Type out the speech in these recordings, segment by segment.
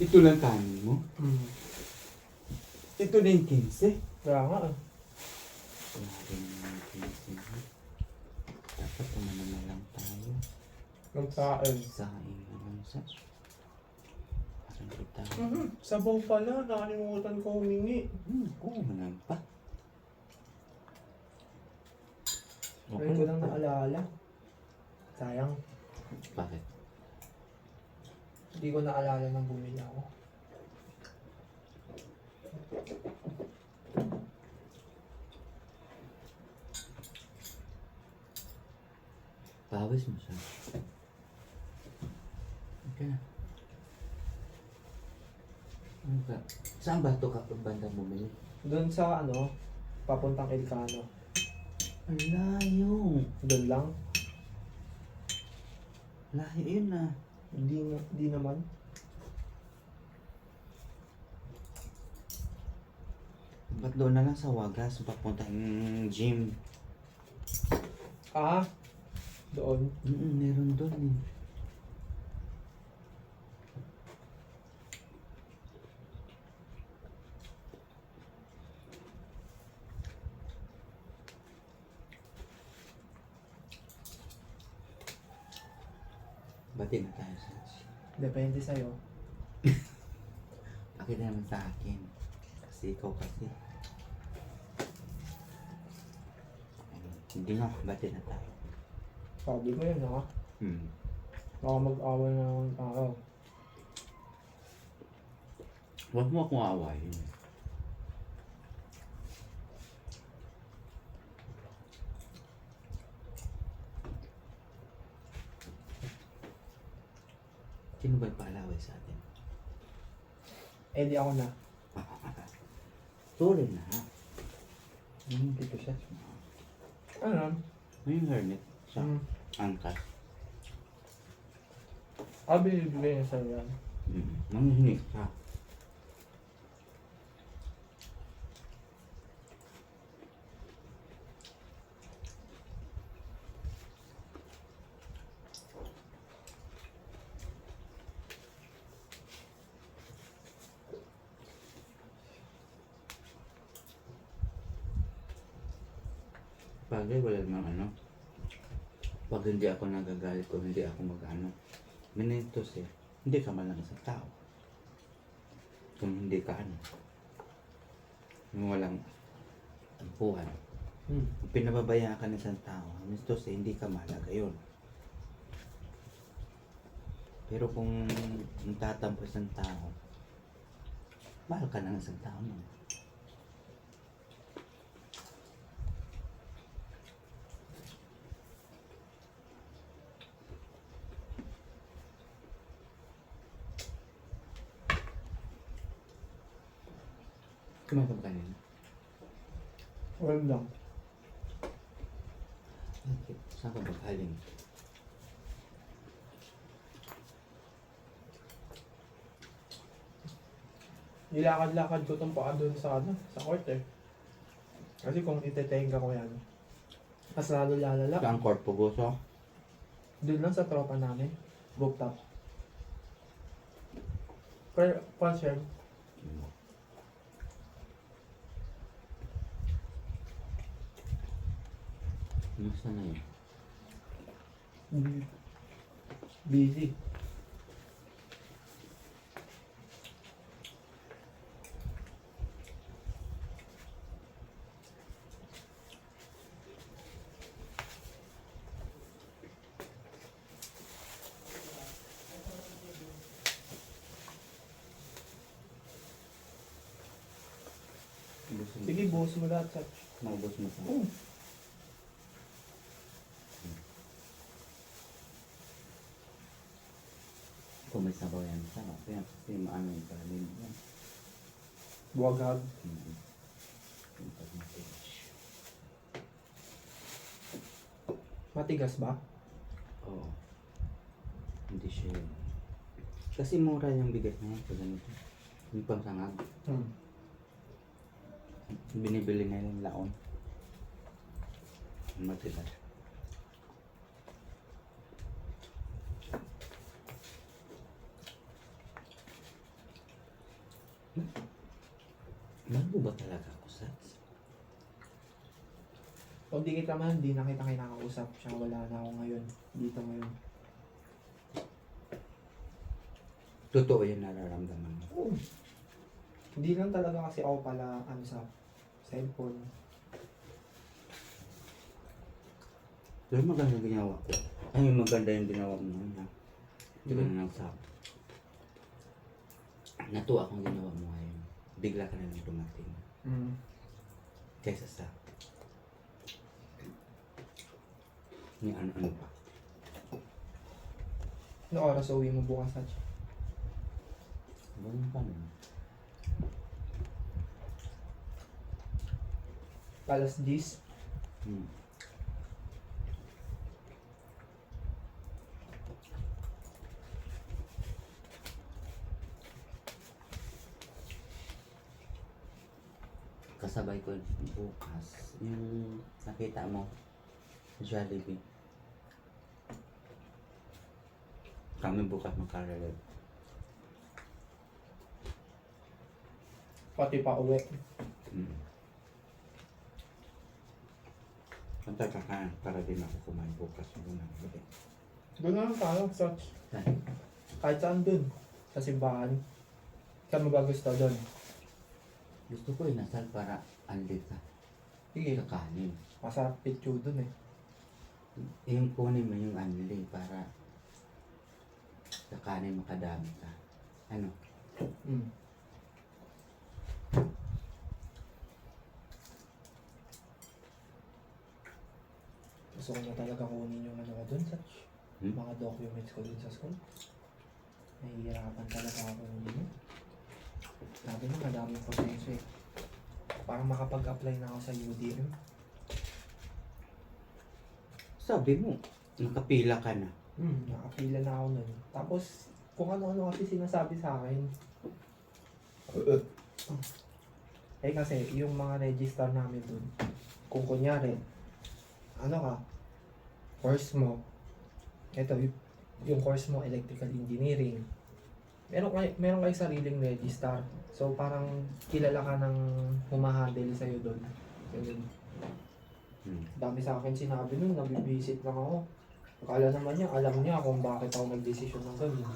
Ito lang kanin mo? Hmm. Ito na yung 15? Kaya nga eh. Wala rin naman yung 15 ha? Dapat umano na lang tayo. Magkain. Saing naman sa... Parang kita. Sabaw pala. Nakalimutan ko humingi. Oo, naman pa. Ngayon ko lang naalala. Sayang. Bakit? Hindi ko naalala nang bumili ako. Pawis mo siya. Okay na. Ano ka? Saan ba ito ka banda bumili? Doon sa ano, papuntang Ilcano. Ang layo. Doon lang. Layo yun ah. Hindi naman. Ba't doon na lang sa Wagas papuntang gym? Ah, doon. Meron doon eh. Bati na tayo sa... Depende sa'yo. Pakita naman sa akin. Kasi ikaw kasi. Hindi nga, bati na tayo. Sabi mo yun ha. Hmm. Baka mag-away na ng tao. Huwag mo akong aawayin. Sino ba palaway sa atin? Eh di ako na. Tuloy na ha. Dito siya. Ano? May hermit sa Hmm. angkas. Binibigay niya sa'yo yan. Manghinig ka. Bagay, wala namang ano. Pag hindi ako nagagalit o hindi ako mag-ano, minentos eh. Hindi ka man lang isang tao. Kung hindi ka ano, yung walang tampuhan. Kung pinababayaan ka ng isang tao, minentos eh, hindi ka mahalaga yun. Pero kung tatampo isang tao, mahal ka ng isang tao mo. Kumain ka ba kanina? Well lang. Okay. Saan ka ba galing? Nilakad-lakad ko tong paa doon sa ano, sa court eh. Kasi kung itetenga ko yan, mas lalo lalala. Saan Corpo Goso? Doon lang sa tropa namin. Rooftop. Pero, concern, Kumusta na yun? busy. Sige, buhos mo lahat sa... Maubos mo sa... Kung may sabaw yan, sarap yan. Kasi maano yung kalim yan. Buwagag. Yung pag-message. Matigas ba? Oo. Hindi siya yun. Kasi mura yung bigat na yan. Pag ganito. Yung pangsangag. Binibili na yung laon. Matigas. Bago ba talaga ako, Sats? Kung di kita man, di na kita kinakausap. Siya wala na ako ngayon. Dito ngayon. Totoo yung nararamdaman mo. Oo. Hindi lang talaga kasi ako pala sa cellphone. Pero maganda ginawa ko. Ay, maganda yung ginawa mo ngayon, ha? Hindi ko na nagsabi. Natuwa akong ginawa mo ngayon. Bigla ka na lang dumating. Kaysa sa ni ano-ano pa. Ano oras uwi mo bukas, Sach? Ganun pa naman. Alas 10. Hmm. Kasabay ko bukas yung nakita mo Jollibee. Kami bukas magkarelate. Pati pa uwi. Pantay ka ka para din ako kumain bukas muna. Okay. Doon na lang tayo, Sach. Saan? Kahit saan dun. Sa simbahan. Saan mo ba gusto dun? Gusto ko inasal para andit ka. Sige. Kakanin. Masarap picture dun eh. Yung kunin mo yung anli para kakanin makadami ka. Ano? Gusto ko na talaga kunin yung ano ko dun, Sach. Mga documents ko dun sa school. Nahihirapan talaga ako dun. Sabi mo, madaming proseso eh. Parang makapag-apply na ako sa UDM. Sabi mo, nakapila ka na. Nakapila na ako nun. Tapos, kung ano-ano kasi sinasabi sa akin. Eh kasi, yung mga register namin dun, kung kunyari, ano ka, course mo, ito, yung course mo, electrical engineering, meron kayo sariling register. So, parang kilala ka ng humahandle sa'yo doon. Ganun. Dami sa akin sinabi nun, nabibisit lang ako. Akala naman niya, alam niya kung bakit ako nag-desisyon ng ganun.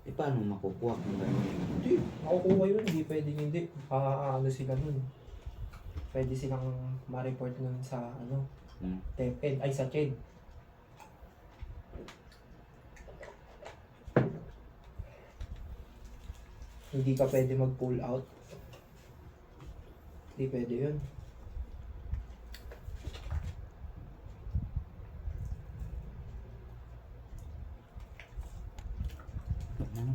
Eh, paano makukuha kung gano'n? Hindi, makukuha yun, hindi pwedeng hindi. Ano sila nun. Pwede silang ma-report nun sa, TEPED, ay sa CHED. Hindi ka pwede mag-pull out. Hindi pwede yun. Ano?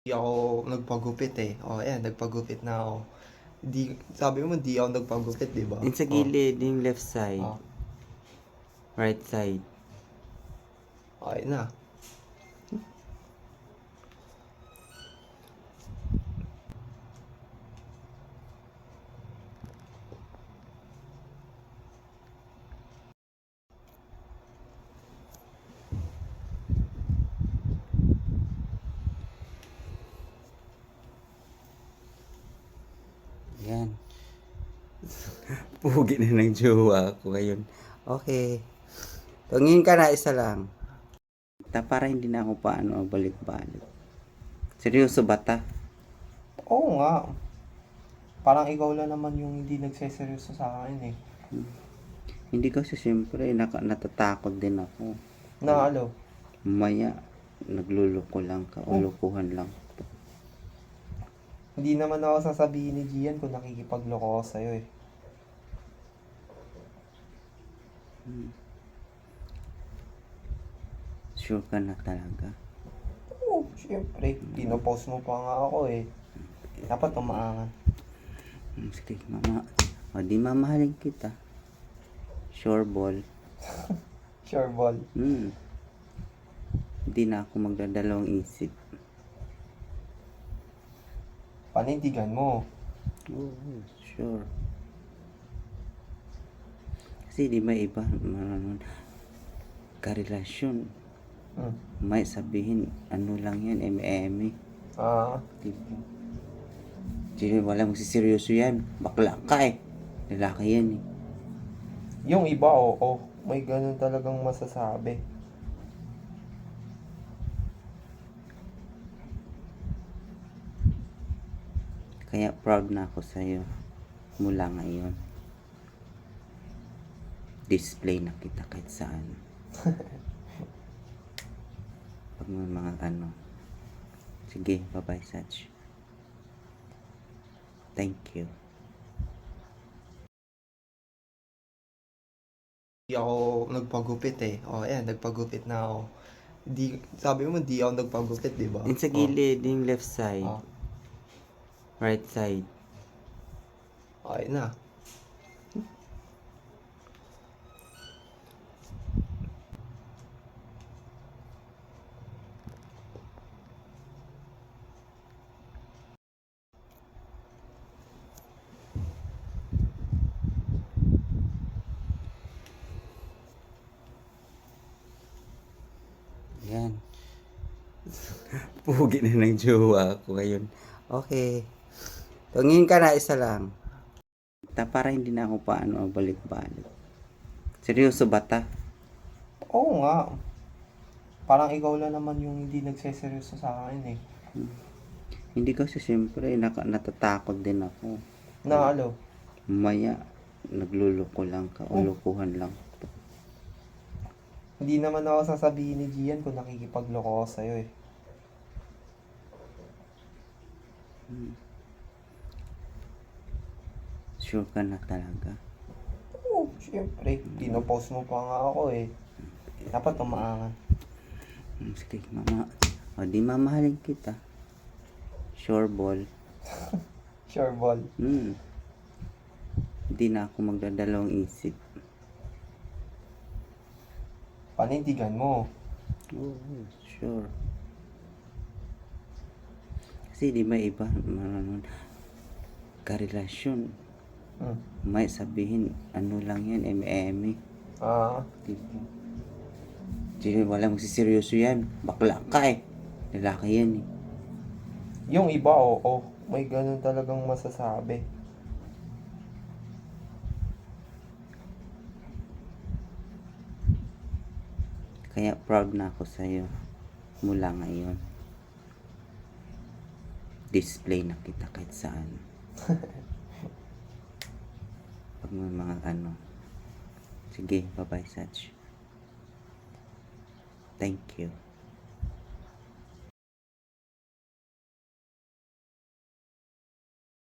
Di ako nagpagupit eh. O, ayan, nagpagupit na ako. Di, sabi mo, di ako nagpagupit, di ba? Yung sa gilid, yung left side. Oh. Right side. Okay na. Yan. Pugi na ng jowa ko ngayon. Okay. Tungin ka na, isa lang. Para hindi na ako paano balik-balik. Seryoso ba ta? Oo nga. Parang ikaw lang naman yung hindi nagseseryoso sa akin eh. Hindi kasi siyempre natatakot din ako. Na ano? Maya, nagluloko lang ka o lukuhan lang. Hindi naman ako sasabihin ni Gian kung nakikipagloko ako sa'yo eh. Sure ka na talaga? Oo, syempre. Pinopost mo pa nga ako eh. Dapat umaangan. Sige, mama. O, di mamahalin kita. Sure ball. Sure ball. Hindi na ako magdadalawang isip. Panindigan mo. Oo, sure. Kasi di ba iba, karelasyon. May sabihin, ano lang yan, eme. Ah, Diba? Hindi, wala magsiseryoso yan. Bakla ka eh. Lalaki yan eh. Yung iba, oo. May ganun talagang masasabi. Kaya proud na ako sa'yo. Mula ngayon. Display na kita kahit saan. Pag may mga ano. Sige, bye-bye, Sach. Thank you. Di ako nagpagupit eh. O, ayan, nagpagupit na ako. Sabi mo, di ako nagpagupit, di ba? Din sa gilid, yung left side. Oh. Right side. Okay na. Yan. Pugi na ng jowa ko ngayon. Okay. Tungin ka na, isa lang. Para hindi na ako paano balik-balik. Seryoso ba ta? Oo nga. Parang ikaw lang naman yung hindi nagseseryoso sa akin eh. Hindi kasi siyempre natatakot din ako. Na ano? Maya, nagluloko lang ka o lukuhan lang. Hindi naman ako sasabihin ni Gian kung nakikipagloko ako sa'yo eh. Sure ka na talaga. Oo, syempre. Pinopost mo pa nga ako eh. Dapat umaangan. Sige, mama. O, di mamahalin kita. Sure ball. Sure ball. Hindi na ako magdadalawang isip. Panindigan mo. Oo, sure. Kasi di ba iba, karelasyon. May sabihin, ano lang yan, eme-eme. Diba? Hindi, wala magsiseryoso yan. Bakla ka eh. Lalaki yan eh. Yung iba, oo. May ganun talagang masasabi. Kaya proud na ako sa'yo. Mula ngayon. Display na kita kahit saan. Pag may mga ano. Sige, bye-bye, Sach. Thank you.